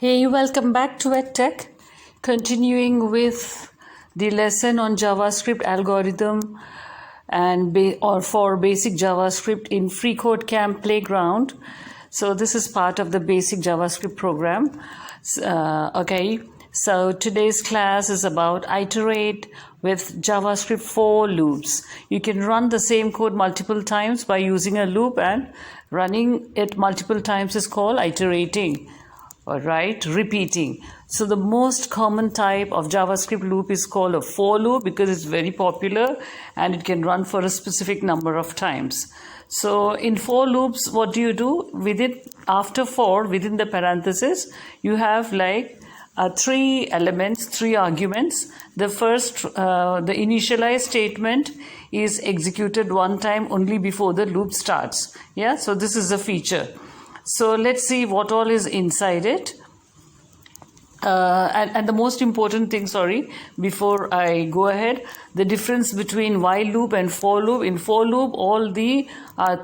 Hey, welcome back to EdTech. Continuing with the lesson on JavaScript algorithm and for basic JavaScript in FreeCodeCamp Playground. So this is part of the basic JavaScript program. Okay, so today's class is about iterate with JavaScript for loops. You can run the same code multiple times by using a loop, and running it multiple times is called iterating. All right, repeating. So the most common type of JavaScript loop is called a for loop because it's very popular and it can run for a specific number of times. So in for loops, what do you do? After for, within the parenthesis, you have like three elements, three arguments. The first, the initialize statement is executed one time only before the loop starts. Yeah, so this is a feature. So let's see what all is inside it. And the most important thing, before I go ahead, the difference between while loop and for loop. In for loop, all the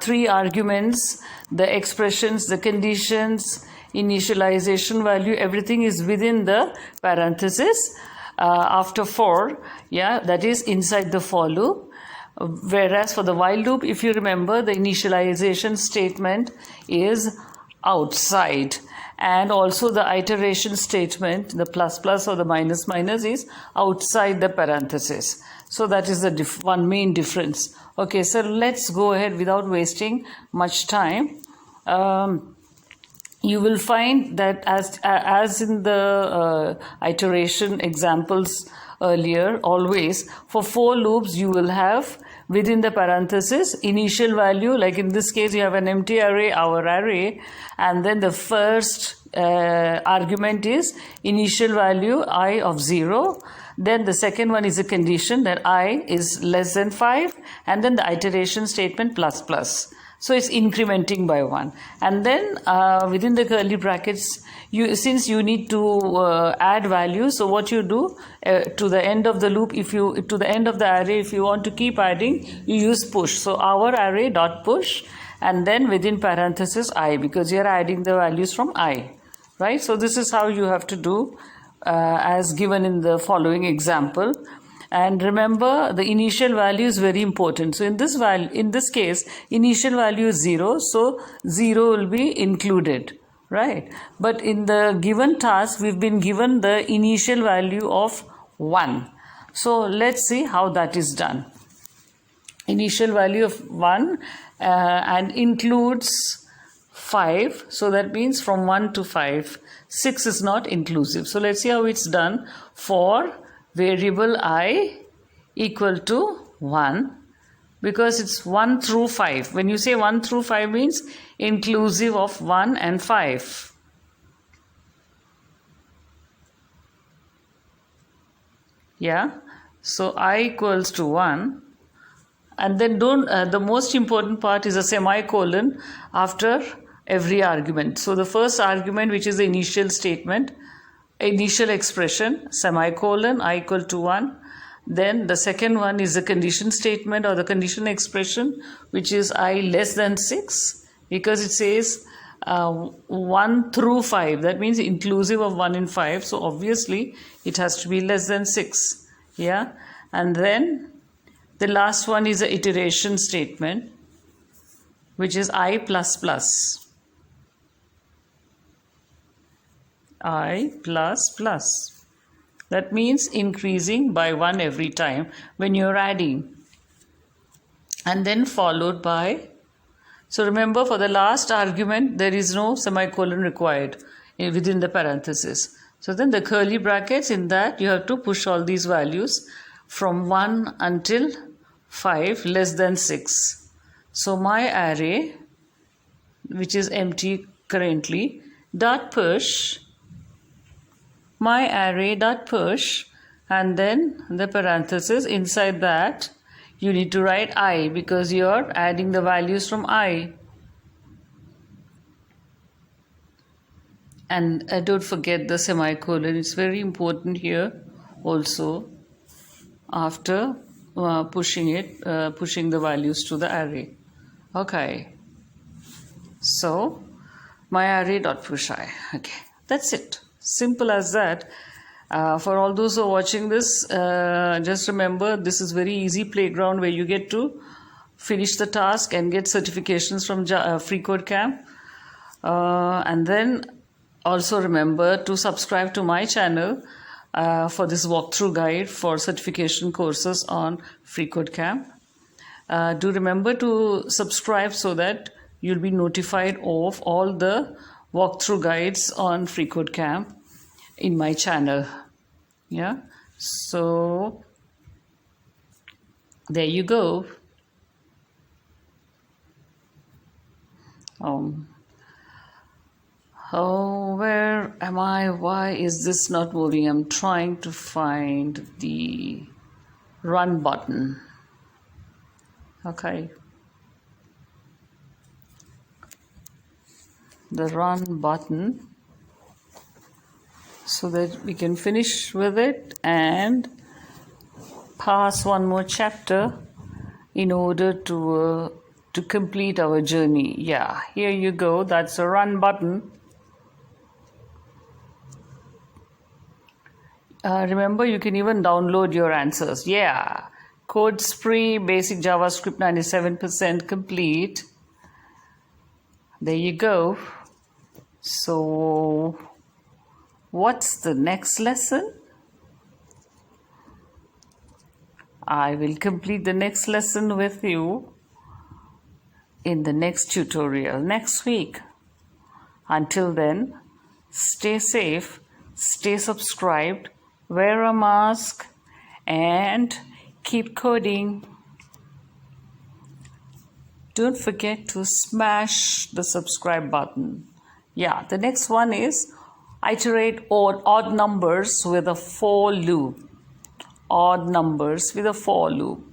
three arguments, the expressions, the conditions, initialization value, everything is within the parenthesis after for, that is inside the for loop. Whereas for the while loop, if you remember, the initialization statement is outside, and also the iteration statement, the plus plus or the minus minus, is outside the parenthesis. So that is the one main difference. Okay, so let's go ahead without wasting much time. You will find that as in the iteration examples earlier, always for for loops you will have within the parenthesis initial value, like in this case you have an empty array, our array, and then the first argument is initial value I of 0. Then the second one is a condition that I is less than 5, and then the iteration statement plus plus. So it's incrementing by 1. And then within the curly brackets, since you need to add values, so what you do to the end of the loop, to the end of the array, if you want to keep adding, you use push. So our array dot push, and then within parenthesis I, because you're adding the values from I, right? So this is how you have to do as given in the following example. And remember, the initial value is very important. So in this case, initial value is 0, so 0 will be included, right? But in the given task, we've been given the initial value of 1. So let's see how that is done. Initial value of 1 and includes 5. So that means from 1 to 5. 6 is not inclusive. So let's see how it's done. For variable I equal to 1, because it's 1 through 5. When you say 1 through 5 means inclusive of 1 and 5. Yeah, so I equals to 1, and then the most important part is a semicolon after every argument. So the first argument, which is the initial statement, initial expression, semicolon, I equal to 1. Then the second one is the condition statement or the condition expression, which is I less than 6, because it says 1 through 5. That means inclusive of 1 and 5. So obviously it has to be less than 6. Yeah. And then the last one is the iteration statement, which is I plus plus. I plus plus. That means increasing by 1 every time when you're adding. And then followed by, so remember, for the last argument, there is no semicolon required within the parenthesis. So then the curly brackets, in that you have to push all these values from 1 until 5 less than 6. So my array, which is empty currently, dot push, my array dot push, and then the parenthesis, inside that you need to write I, because you're adding the values from I. And don't forget the semicolon, it's very important here also after pushing the values to the array. Okay, so my array dot push I. Okay, that's it. Simple as that. For all those who are watching this, just remember this is very easy playground where you get to finish the task and get certifications from FreeCodeCamp. And then also remember to subscribe to my channel for this walkthrough guide for certification courses on FreeCodeCamp. Do remember to subscribe so that you'll be notified of all the walkthrough guides on FreeCodeCamp in my channel. Yeah, so there you go. Oh, where am I? Why is this not moving? I'm trying to find the run button. Okay. The run button so that we can finish with it and pass one more chapter in order to complete our journey. Yeah, here you go. That's a run button. Remember, you can even download your answers. Yeah, Code Spree Basic JavaScript 97% complete. There you go. So, what's the next lesson? I will complete the next lesson with you in the next tutorial next week. Until then, stay safe, stay subscribed, wear a mask, and keep coding. Don't forget to smash the subscribe button. Yeah, the next one is iterate odd numbers with a for loop. Odd numbers with a for loop.